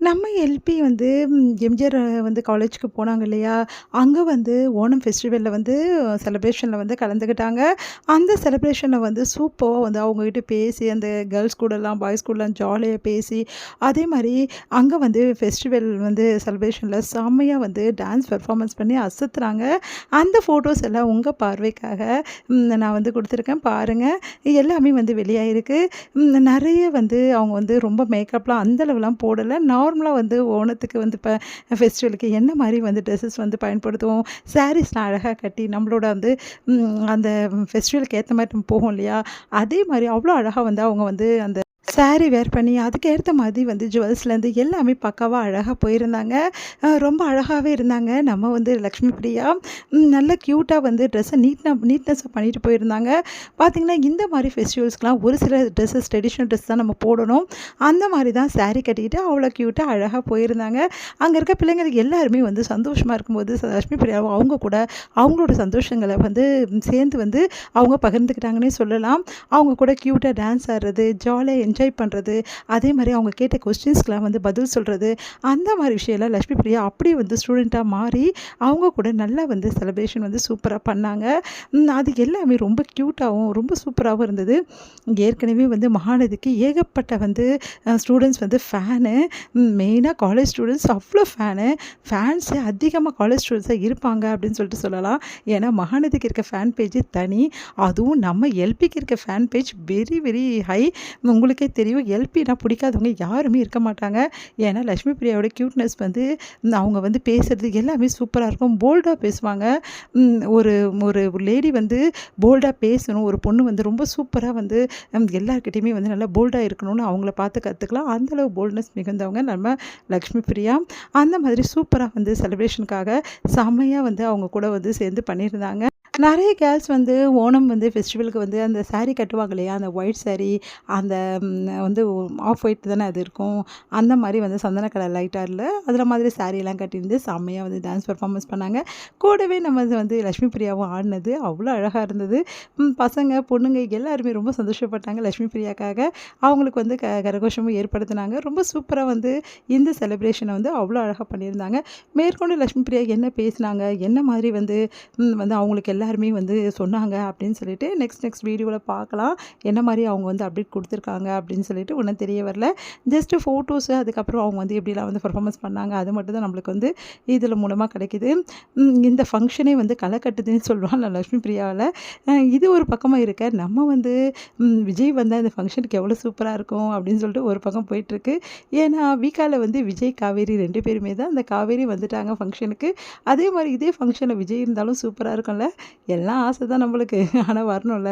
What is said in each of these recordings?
நம்ம எல்பி வந்து எம்ஜிஆர் வந்து காலேஜுக்கு போனாங்க இல்லையா? அங்க வந்து ஓணம் ஃபெஸ்டிவல்ல வந்து செலிப்ரேஷன்ல வந்து கலந்துக்கிட்டாங்க. அந்த செலிப்ரேஷன்ல வந்து சூப்பர்வா வந்து அவங்ககிட்ட பேசி, அந்த கேர்ள்ஸ் கூடலாம், பாய்ஸ் கூடலாம் ஜாலியா பேசி, அதே மாரி அங்க வந்து ஃபெஸ்டிவல் வந்து செலிப்ரேஷன்ல செம்மையா வந்து டான்ஸ் பெர்ஃபார்மன்ஸ் பண்ணி அசத்துறாங்க. அந்த ஃபோட்டோஸ் எல்லாம் உங்க பார்வைக்காக நான் வந்து குடுத்துருக்கேன் பாருங்க. எல்லாமே வந்து வெளியாயிருக்கு. நெறைய வந்து அவங்க வந்து ரொம்ப மேக்கப்லாம் அந்த அளவுலாம் போடல. நார்மலா வந்து ஓணத்துக்கு வந்து இப்ப ஃபெஸ்டிவலுக்கு என்ன மாரி வந்து ட்ரெஸ்ஸஸ் வந்து பயன்படுத்துவோம். சாரீஸ்லாம் அழகா கட்டி நம்மளோட வந்து அந்த ஃபெஸ்டிவலுக்கு ஏத்த மாரி நம்ம போவோம் இல்லையா? அதே மாரி அவ்வளோ அழகா வந்து அவங்க வந்து அந்த சாரி வேர் பண்ணி அதுக்கேத்த மாதிரி வந்து ஜுவல்ஸ்லேருந்து எல்லாமே பக்காவா அழகா போயிருந்தாங்க. ரொம்ப அழகாவே இருந்தாங்க. நம்ம வந்து லக்ஷ்மி பிரியா நல்ல க்யூட்டா வந்து ட்ரெஸ்ஸை நீட்னஸா பண்ணிட்டு போயிருந்தாங்க. பார்த்தீங்கன்னா, இந்த மாரி ஃபெஸ்டிவல்ஸ்க்குலாம் ஒரு சில ட்ரெஸ்ஸஸ் ட்ரெடிஷ்னல் ட்ரெஸ் தான் நம்ம போடணும். அந்த மாரி தான் சாரி கட்டிக்கிட்டு அவ்வளோ க்யூட்டா அழகா போயிருந்தாங்க. அங்க இருக்க பிள்ளைங்களுக்கு எல்லாருமே வந்து சந்தோஷமா இருக்கும்போது, லட்சுமி பிரியாவும் அவங்க கூட அவங்களோட சந்தோஷங்கள வந்து சேர்ந்து வந்து அவங்க பகிர்ந்துக்கிட்டாங்கன்னே சொல்லலாம். அவங்க கூட க்யூட்டா டான்ஸ் ஆடுறது, ஜாலியா என்ஜாய் பண்ணுறது, அதே மாரி அவங்க கேட்ட கொஸ்டின்ஸ்க்குலாம் வந்து பதில் சொல்றது, அந்த மாரி விஷயம்லாம் லட்சுமி பிரியா அப்படியே வந்து ஸ்டூடெண்ட்டா மாறி, அவங்க கூட நல்லா வந்து செலிப்ரேஷன் வந்து சூப்பரா பண்ணாங்க. அது எல்லாமே ரொம்ப க்யூட்டாவும், ரொம்ப சூப்பராவும் இருந்தது. ஏற்கனவே வந்து மகாநதிக்கு ஏகப்பட்ட வந்து ஸ்டூடெண்ட்ஸ் வந்து ஃபேனு. மெயினா காலேஜ் ஸ்டூடெண்ட்ஸ் அவ்வளோ ஃபேன்ஸே அதிகமா காலேஜ் ஸ்டூடெண்ட்ஸ் தான் இருப்பாங்க அப்படின்னு சொல்லிட்டு சொல்லலாம். ஏன்னா மகாநதிக்கு இருக்க ஃபேன் பேஜே தனி. அதுவும் நம்ம எல்பிக்கு இருக்க fan page very very high. உங்களுக்கே தெரியும் எல்பினா பிடிக்காதவங்க யாருமே இருக்க மாட்டாங்க. ஏன்னா லட்சுமி பிரியாவோட க்யூட்னஸ் வந்து அவங்க வந்து பேசுறது எல்லாமே சூப்பரா இருக்கும். போல்டா பேசுவாங்க. ஒரு ஒரு லேடி வந்து போல்டா பேசணும். ஒரு பொண்ணு வந்து ரொம்ப சூப்பரா வந்து எல்லார்கிட்டயுமே வந்து நல்லா போல்டா இருக்கணும்னு அவங்கள பார்த்து கத்துக்கலாம். அந்த அளவு போல்ட்னஸ் மிகுந்தவங்க நம்ம லக்ஷ்மி பிரியா. அந்த மாதிரி சூப்பரா வந்து செலிப்ரேஷனுக்காக செம்மையா வந்து அவங்க கூட வந்து சேர்ந்து பண்ணியிருந்தாங்க. நெறைய கேர்ள்ஸ் வந்து ஓணம் வந்து ஃபெஸ்டிவலுக்கு வந்து அந்த சாரி கட்டுவாங்க இல்லையா? அந்த ஒயிட் சாரி அந்த வந்து ஆஃப் ஒயிட் தானே அது இருக்கும். அந்த மாரி வந்து சந்தன கலர் லைட்டா இல்ல. அதில மாதிரி சாரியெல்லாம் கட்டியிருந்து செம்மையா வந்து டான்ஸ் பெர்ஃபார்மன்ஸ் பண்ணாங்க. கூடவே நம்ம வந்து லட்சுமி பிரியாவும் ஆடுனது அவ்வளோ அழகா இருந்தது. பசங்க, பொண்ணுங்க எல்லாருமே ரொம்ப சந்தோஷப்பட்டாங்க லட்சுமி பிரியாக்காக. அவங்களுக்கு வந்து கரகோஷமும் ஏற்படுத்துனாங்க. ரொம்ப சூப்பரா வந்து இந்த செலிப்ரேஷன வந்து அவ்வளோ அழகா பண்ணியிருந்தாங்க. மேற்கொண்டு லட்சுமி பிரியா என்ன பேசினாங்க? என்ன மாதிரி வந்து வந்து அவங்களுக்கு எல்லாருமே வந்து சொன்னாங்க அப்படின்னு சொல்லிட்டு நெக்ஸ்ட் வீடியோவில் பார்க்கலாம். என்ன மாதிரி அவங்க வந்து அப்டேட் கொடுத்துருக்காங்க அப்படின்னு சொல்லிட்டு ஒன்றும் தெரிய வரல. ஜஸ்ட்டு ஃபோட்டோஸு அதுக்கப்புறம் அவங்க வந்து எப்படிலாம் வந்து பெர்ஃபார்மன்ஸ் பண்ணாங்க அது மட்டும் தான் நம்மளுக்கு வந்து இதில் மூலமாக கிடைக்குது. இந்த ஃபங்க்ஷனே வந்து களை கட்டுதுன்னு சொல்லுவாங்க லட்சுமி பிரியாவில். இது ஒரு பக்கமாக இருக்க நம்ம வந்து விஜய் வந்தால் இந்த ஃபங்க்ஷனுக்கு எவ்வளோ சூப்பராக இருக்கும் அப்படின்னு சொல்லிட்டு ஒரு பக்கம் போயிட்டுருக்கு. ஏன்னா வீக்காவில் வந்து விஜய், காவேரி 2 பேருமே தான். அந்த காவேரி வந்துட்டாங்க ஃபங்க்ஷனுக்கு. அதே மாதிரி இதே ஃபங்க்ஷனில் விஜய் இருந்தாலும் சூப்பராக இருக்கும்ல. எல்லாம் ஆசை தான் நம்மளுக்கு. ஆனா வரணும்ல.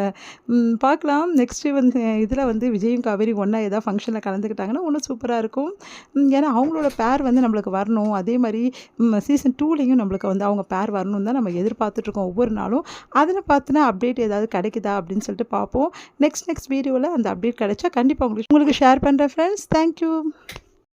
பார்க்கலாம். நெக்ஸ்ட்டு வந்து இதில வந்து விஜயும், காவேரியும் ஒண்ணா ஏதாவது ஃபங்க்ஷனில கலந்துக்கிட்டாங்கன்னா, இன்னும் சூப்பரா இருக்கும். ஏன்னா அவங்களோட பேர் வந்து நம்மளுக்கு வரணும். அதே மாரி சீசன் 2லயும் நம்மளுக்கு வந்து அவங்க பேர் வரணும்னு தான் நம்ம எதிர்பார்த்துட்ருக்கோம் ஒவ்வொரு நாளும். அதில பார்த்தினா அப்டேட் ஏதாவது கிடைக்குதா அப்படின்னு சொல்லிட்டு பார்ப்போம். நெக்ஸ்ட் வீடியோல அந்த அப்டேட் கிடைச்சா கண்டிப்பா உங்களுக்கு ஷேர் பண்றேன் ஃப்ரெண்ட்ஸ். Thank you.